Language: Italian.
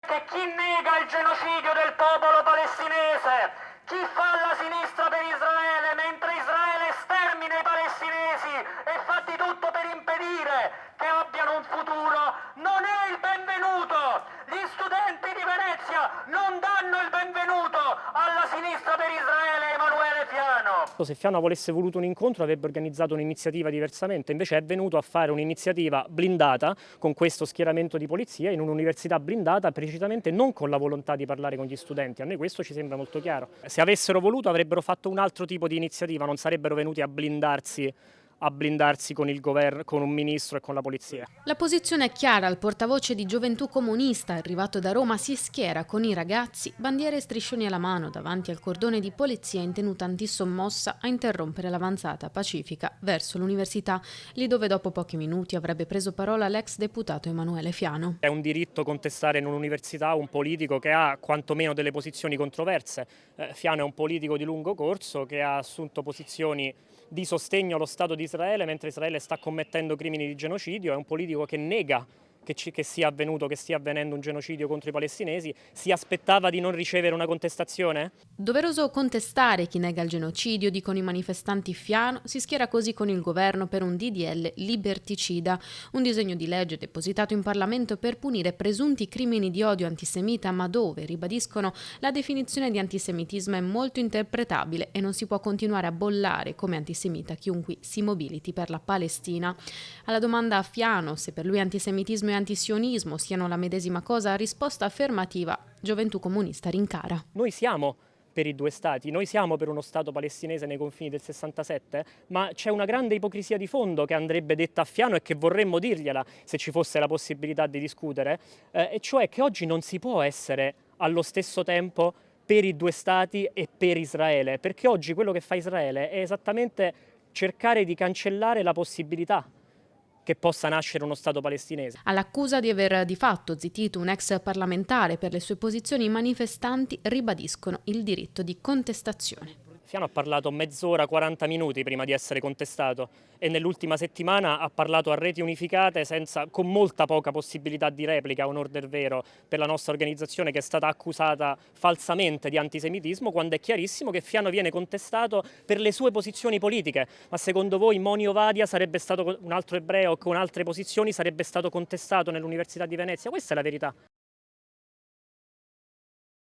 Che chi nega il genocidio del popolo palestinese, chi fa la sinistra per Israele mentre Israele stermina i palestinesi e fa di tutto per impedire che abbiano un futuro, non è il benvenuto. Gli studenti di Venezia non danno il benvenuto alla sinistra per Israele, Emanuele Fiano. Se Fiano avesse voluto un incontro avrebbe organizzato un'iniziativa diversamente, invece è venuto a fare un'iniziativa blindata con questo schieramento di polizia in un'università blindata, precisamente non con la volontà di parlare con gli studenti. A noi questo ci sembra molto chiaro. Se avessero voluto avrebbero fatto un altro tipo di iniziativa, non sarebbero venuti a blindarsi con il governo, con un ministro e con la polizia. La posizione è chiara, il portavoce di Gioventù Comunista, arrivato da Roma, si schiera con i ragazzi, bandiere e striscioni alla mano, davanti al cordone di polizia in tenuta antisommossa a interrompere l'avanzata pacifica verso l'università, lì dove dopo pochi minuti avrebbe preso parola l'ex deputato Emanuele Fiano. È un diritto contestare in un'università un politico che ha quantomeno delle posizioni controverse. Fiano è un politico di lungo corso che ha assunto posizioni di sostegno allo Stato di Israele mentre Israele sta commettendo crimini di genocidio, è un politico che nega che sia avvenendo un genocidio contro i palestinesi. Si aspettava di non ricevere una contestazione? Doveroso contestare chi nega il genocidio, dicono i manifestanti. Fiano si schiera così con il governo per un DDL liberticida, un disegno di legge depositato in Parlamento per punire presunti crimini di odio antisemita, ma dove, ribadiscono, la definizione di antisemitismo è molto interpretabile e non si può continuare a bollare come antisemita chiunque si mobiliti per la Palestina. Alla domanda a Fiano se per lui antisemitismo e antisionismo siano la medesima cosa, risposta affermativa: Gioventù Comunista rincara. Noi siamo per i due stati, noi siamo per uno Stato palestinese nei confini del 67, ma c'è una grande ipocrisia di fondo che andrebbe detta a Fiano e che vorremmo dirgliela se ci fosse la possibilità di discutere, e cioè che oggi non si può essere allo stesso tempo per i due stati e per Israele, perché oggi quello che fa Israele è esattamente cercare di cancellare la possibilità che possa nascere uno Stato palestinese. All'accusa di aver di fatto zittito un ex parlamentare per le sue posizioni, i manifestanti ribadiscono il diritto di contestazione. Fiano ha parlato mezz'ora, 40 minuti prima di essere contestato e nell'ultima settimana ha parlato a reti unificate con molta poca possibilità di replica, a onor del vero, per la nostra organizzazione che è stata accusata falsamente di antisemitismo, quando è chiarissimo che Fiano viene contestato per le sue posizioni politiche. Ma secondo voi Moni Ovadia sarebbe stato un altro ebreo con altre posizioni, sarebbe stato contestato nell'Università di Venezia? Questa è la verità.